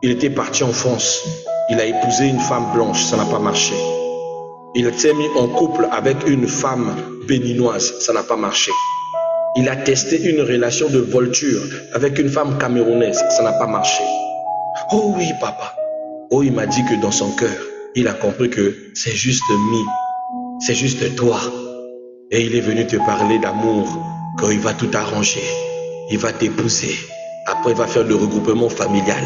[SPEAKER 1] Il était parti en France. Il a épousé une femme blanche, ça n'a pas marché. Il s'est mis en couple avec une femme béninoise, ça n'a pas marché. Il a testé une relation de volture avec une femme camerounaise, ça n'a pas marché. Oh oui, papa. Oh, il m'a dit que dans son cœur, il a compris que c'est juste c'est juste toi. Et il est venu te parler d'amour, qu'il va tout arranger. Il va t'épouser. Après, il va faire le regroupement familial.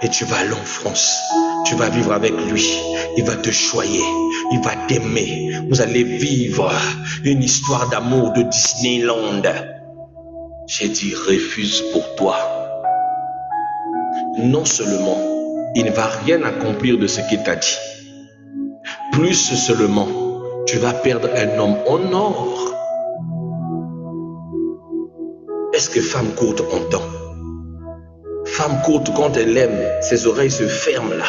[SPEAKER 1] Et tu vas aller en France. Tu vas vivre avec lui. Il va te choyer. Il va t'aimer. Vous allez vivre une histoire d'amour de Disneyland. J'ai dit, refuse pour toi. Non seulement, il ne va rien accomplir de ce qu'il t'a dit. Plus seulement, tu vas perdre un homme en or. Est-ce que femme courte entend? Femme courte, quand elle aime, ses oreilles se ferment là.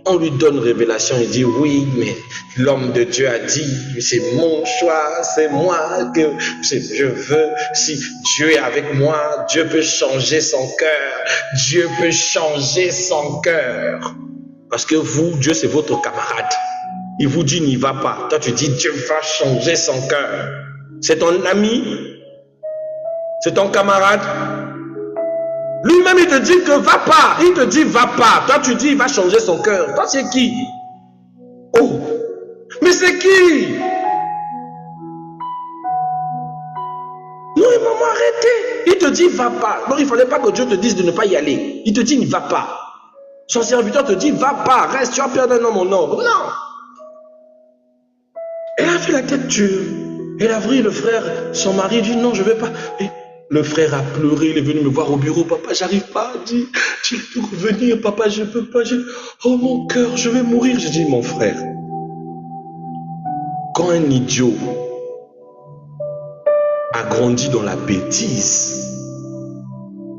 [SPEAKER 1] On lui donne révélation, il dit oui, mais l'homme de Dieu a dit, c'est mon choix, c'est moi que je veux. Si Dieu est avec moi, Dieu peut changer son cœur. Dieu peut changer son cœur. Parce que vous, Dieu, c'est votre camarade. Il vous dit n'y va pas. Toi, tu dis Dieu va changer son cœur. C'est ton ami, c'est ton camarade. Lui-même, il te dit que va pas. Il te dit va pas. Toi, tu dis il va changer son cœur. Toi, c'est qui? Oh, mais c'est qui? Non, maman, arrêtez. Il te dit va pas. Non, il ne fallait pas que Dieu te dise de ne pas y aller. Il te dit n'y va pas. Son serviteur te dit va pas, reste, tu vas perdre un homme en or. Non. Elle a fait la tête dure. Elle a vu le frère, son mari dit non, je ne vais pas. Et le frère a pleuré, il est venu me voir au bureau. Papa, j'arrive pas. Il dit revenir, papa, je ne peux pas. Oh mon cœur, je vais mourir. J'ai dit mon frère, quand un idiot a grandi dans la bêtise,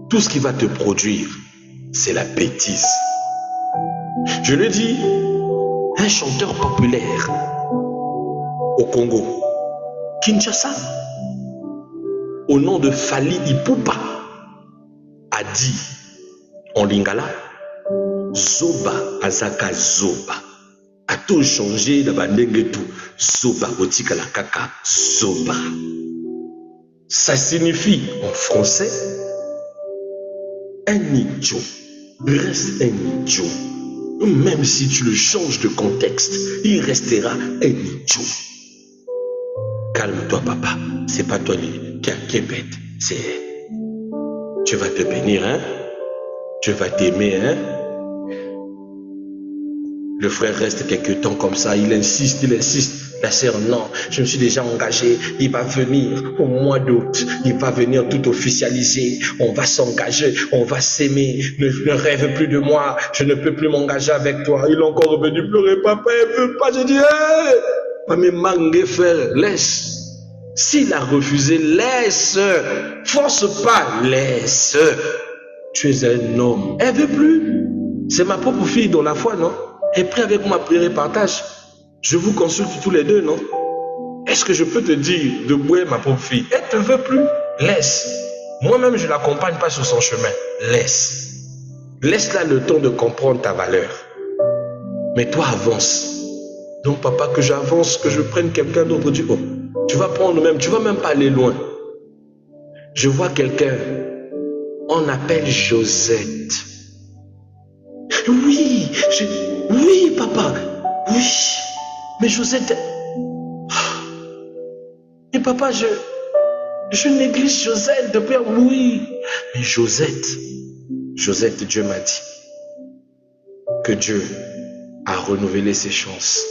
[SPEAKER 1] tout ce qui va te produire, c'est la bêtise. Je le dis, un chanteur populaire au Congo, Kinshasa, au nom de Fali Ipupa, a dit en lingala, Zoba azaka Zoba. A tout changé, la bandenge tout. Zoba, otika la kaka, zoba. Ça signifie en français, un idiot reste un idiot. Même si tu le changes de contexte, il restera un idiot. Calme-toi, papa. C'est pas toi qui est bête. C'est elle. Tu vas te bénir, hein? Tu vas t'aimer, hein? Le frère reste quelques temps comme ça, il insiste. La sœur, non, je me suis déjà engagé, il va venir au mois d'août, il va venir tout officialiser, on va s'engager, on va s'aimer, ne rêve plus de moi, je ne peux plus m'engager avec toi. Il est encore revenu pleurer, papa, il veut pas. J'ai dit, hé, pas me manguer, frère, laisse. S'il a refusé, laisse, force pas, laisse. Tu es un homme, elle veut plus. C'est ma propre fille dans la foi, non? Et prie avec moi, prière et partage. Je vous consulte tous les deux, non? Est-ce que je peux te dire de boire ma propre fille? Elle ne te veut plus. Laisse. Moi-même, je ne l'accompagne pas sur son chemin. Laisse. Laisse-la le temps de comprendre ta valeur. Mais toi, avance. Donc, papa, que j'avance, que je prenne quelqu'un d'autre. Oh, tu vas prendre même, tu ne vas même pas aller loin. Je vois quelqu'un, on appelle Josette. Oui, oui, papa, oui. Mais Josette, mais papa, je néglige Josette de père, oui. Mais Josette, Dieu m'a dit que Dieu a renouvelé ses chances.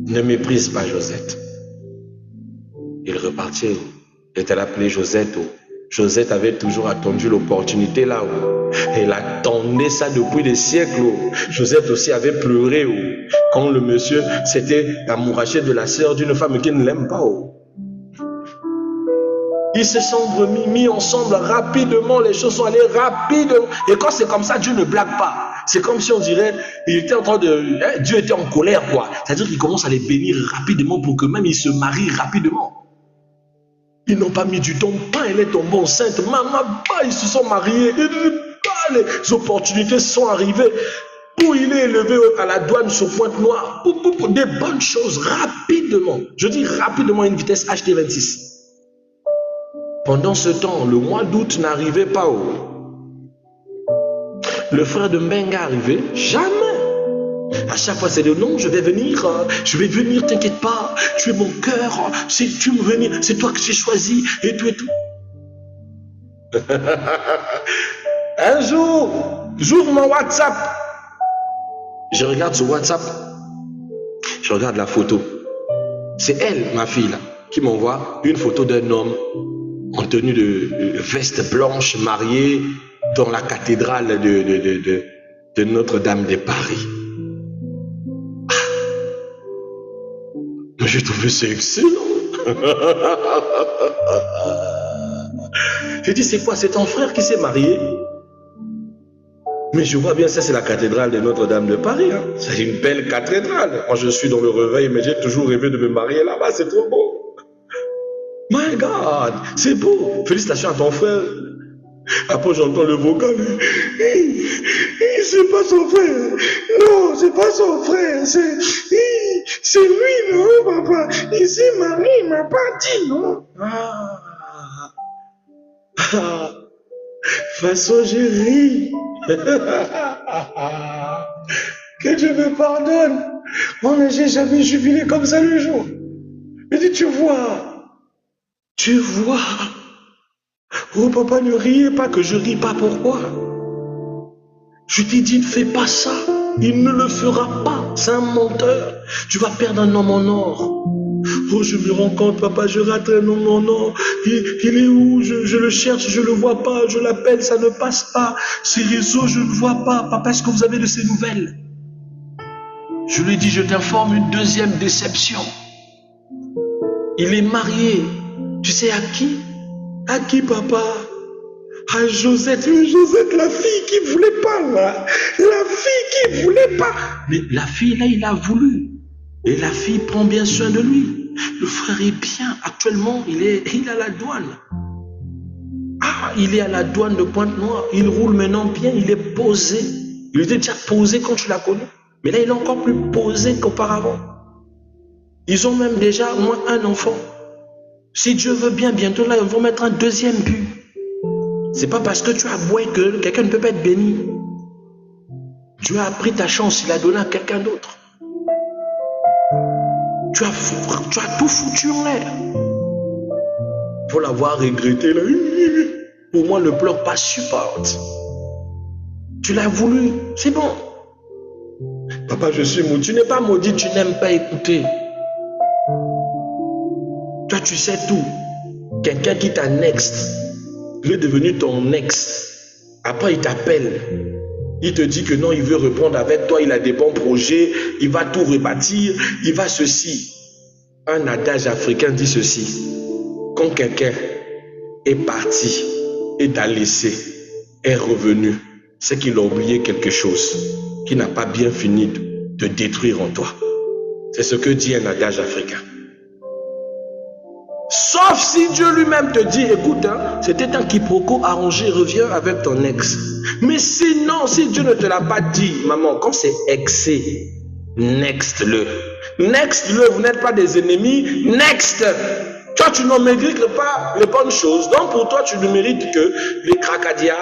[SPEAKER 1] Ne méprise pas Josette. Il repartit, il était appelé Josette. Josette avait toujours attendu l'opportunité là. Elle attendait ça depuis des siècles. Josette aussi avait pleuré quand le monsieur s'était amouraché de la sœur d'une femme qui ne l'aime pas. Ils se sont mis ensemble rapidement, les choses sont allées rapidement. Et quand c'est comme ça, Dieu ne blague pas. C'est comme si on dirait, il était en train de... Dieu était en colère, quoi. C'est-à-dire qu'il commence à les bénir rapidement pour que même ils se marient rapidement. Ils n'ont pas mis du temps, pas elle est tombée enceinte, maman, pas ils se sont mariés, pas les opportunités sont arrivées. Où il est élevé à la douane sur Pointe-Noire, pour des bonnes choses rapidement. Je dis rapidement à une vitesse HT26. Pendant ce temps, le mois d'août n'arrivait pas. Le frère de Mbenga arrivait, jamais. À chaque fois, c'est de non, je vais venir, t'inquiète pas, tu es mon cœur, si tu me venir, c'est toi que j'ai choisi, et tout et tout. Un jour, j'ouvre mon WhatsApp. Je regarde sur WhatsApp, je regarde la photo. C'est elle, ma fille, là, qui m'envoie une photo d'un homme en tenue de veste blanche, marié dans la cathédrale de Notre-Dame de Paris. J'ai trouvé ça excellent. J'ai dit, c'est quoi? C'est ton frère qui s'est marié? Mais je vois bien, ça c'est la cathédrale de Notre-Dame de Paris. Hein. C'est une belle cathédrale. Moi je suis dans le réveil, mais j'ai toujours rêvé de me marier là-bas, c'est trop beau. My God, c'est beau. Félicitations à ton frère. Après j'entends le vocal. C'est pas son frère. Non, c'est pas son frère. C'est lui, non, papa. Il s'est marié, il m'a pas dit, non. Façon, j'ai ri. Que Dieu me pardonne. Moi, mais j'ai jamais jubilé comme ça le jour. Il dit, tu vois. Oh papa, ne riez pas que je ris pas. Pourquoi? Je t'ai dit, ne fais pas ça. Il ne le fera pas. C'est un menteur. Tu vas perdre un homme en or. Oh, je me rends compte, papa, je rate un homme en or. Il est où? Je le cherche, je le vois pas. Je l'appelle, ça ne passe pas. Ces réseaux, je ne vois pas. Papa, est-ce que vous avez de ces nouvelles? Je lui ai dit, je t'informe, une deuxième déception. Il est marié. Tu sais à qui? À qui, papa? À Josette. Josette, la fille qui voulait pas, là. La fille qui voulait pas. Mais la fille, là, il a voulu. Et la fille prend bien soin de lui. Le frère est bien. Actuellement, il est à la douane. Ah, il est à la douane de Pointe-Noire. Il roule maintenant bien. Il est posé. Il était déjà posé quand tu l'as connu. Mais là, il est encore plus posé qu'auparavant. Ils ont même déjà au moins un enfant. Si Dieu veut bien, bientôt là, ils vont mettre un deuxième but. C'est pas parce que tu as boué que quelqu'un ne peut pas être béni. Dieu a pris ta chance, il a donné à quelqu'un d'autre. Tu as tout foutu en l'air. Il faut l'avoir regretté. Là. Pour moi, ne pleure pas, supporte. Tu l'as voulu, c'est bon. Papa, je suis maudit. Tu n'es pas maudit, tu n'aimes pas écouter. Toi, tu sais tout. Quelqu'un qui t'annexe, il est devenu ton ex. Après, il t'appelle. Il te dit que non, il veut reprendre avec toi, il a des bons projets, il va tout rebâtir, il va ceci. Un adage africain dit ceci. Quand quelqu'un est parti et t'a laissé, est revenu, c'est qu'il a oublié quelque chose qui n'a pas bien fini de détruire en toi. C'est ce que dit un adage africain. Sauf si Dieu lui-même te dit, écoute, hein, c'était un quiproquo arrangé, reviens avec ton ex. Mais sinon, si Dieu ne te l'a pas dit, maman, quand c'est excès, next-le. Next-le, vous n'êtes pas des ennemis, next. Toi, tu ne mérites pas les bonnes choses. Donc, pour toi, tu ne mérites que les cracadias.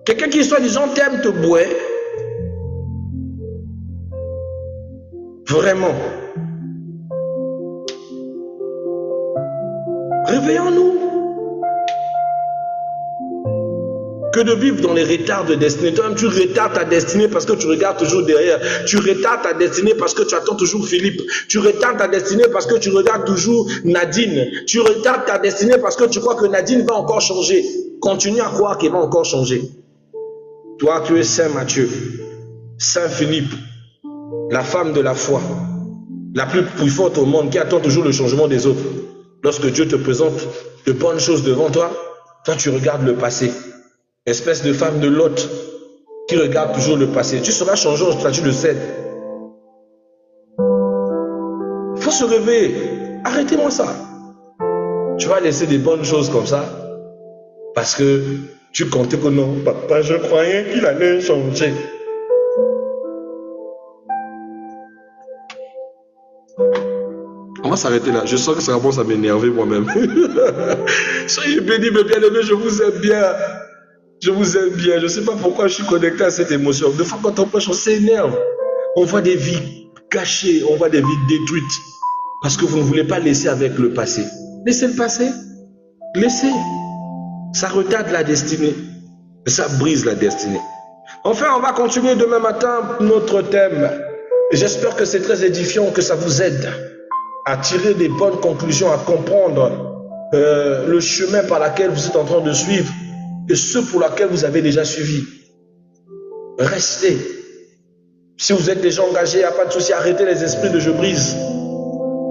[SPEAKER 1] Quelqu'un qui, soi-disant, t'aime te bouer. Vraiment. Réveillons-nous. Que de vivre dans les retards de destinée. Toi, tu retardes ta destinée parce que tu regardes toujours derrière. Tu retardes ta destinée parce que tu attends toujours Philippe. Tu retardes ta destinée parce que tu regardes toujours Nadine. Tu retardes ta destinée parce que tu crois que Nadine va encore changer. Continue à croire qu'elle va encore changer. Toi, tu es Saint Matthieu, Saint Philippe, la femme de la foi, la plus puissante au monde qui attend toujours le changement des autres. Lorsque Dieu te présente de bonnes choses devant toi, toi tu regardes le passé. Espèce de femme de Lot qui regarde toujours le passé. Tu seras changé au statut de cèdre. Il faut se réveiller. Arrêtez-moi ça. Tu vas laisser des bonnes choses comme ça parce que tu comptais que non, papa, je croyais qu'il allait changer. On va s'arrêter là. Je sens que ça commence à m'énerver moi-même. Soyez bénis, mes bien-aimés, je vous aime bien. Je vous aime bien. Je ne sais pas pourquoi je suis connecté à cette émotion. Des fois, quand on prêche, on s'énerve. On voit des vies gâchées, on voit des vies détruites. Parce que vous ne voulez pas laisser avec le passé. Laissez le passé. Laissez. Ça retarde la destinée. Ça brise la destinée. Enfin, on va continuer demain matin notre thème. J'espère que c'est très édifiant, que ça vous aide à tirer des bonnes conclusions, à comprendre le chemin par lequel vous êtes en train de suivre et ceux pour lesquels vous avez déjà suivi. Restez. Si vous êtes déjà engagé, il n'y a pas de souci, arrêtez les esprits de je brise.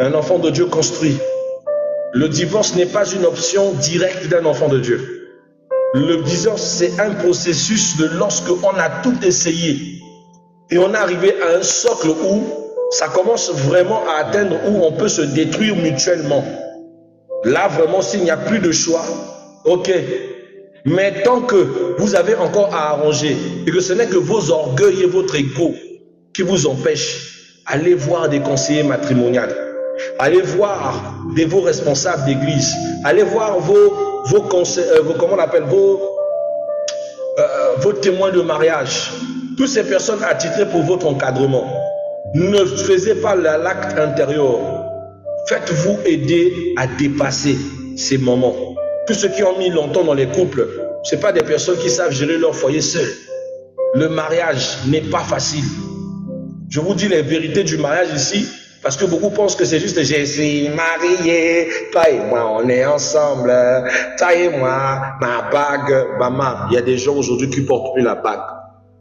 [SPEAKER 1] Un enfant de Dieu construit. Le divorce n'est pas une option directe d'un enfant de Dieu. Le divorce, c'est un processus de lorsque on a tout essayé et on est arrivé à un socle où ça commence vraiment à atteindre où on peut se détruire mutuellement. Là, vraiment, s'il n'y a plus de choix, ok. Mais tant que vous avez encore à arranger et que ce n'est que vos orgueils et votre ego qui vous empêchent, allez voir des conseillers matrimoniaux. Allez voir vos responsables d'église. Allez voir vos témoins de mariage. Toutes ces personnes attitrées pour votre encadrement. Ne faisiez pas l'acte intérieur. Faites-vous aider à dépasser ces moments. Tous ceux qui ont mis longtemps dans les couples, ce ne sont pas des personnes qui savent gérer leur foyer seuls. Le mariage n'est pas facile. Je vous dis les vérités du mariage ici, parce que beaucoup pensent que c'est juste « je suis marié, toi et moi on est ensemble, toi et moi, ma bague, maman ». Il y a des gens aujourd'hui qui portent plus la bague.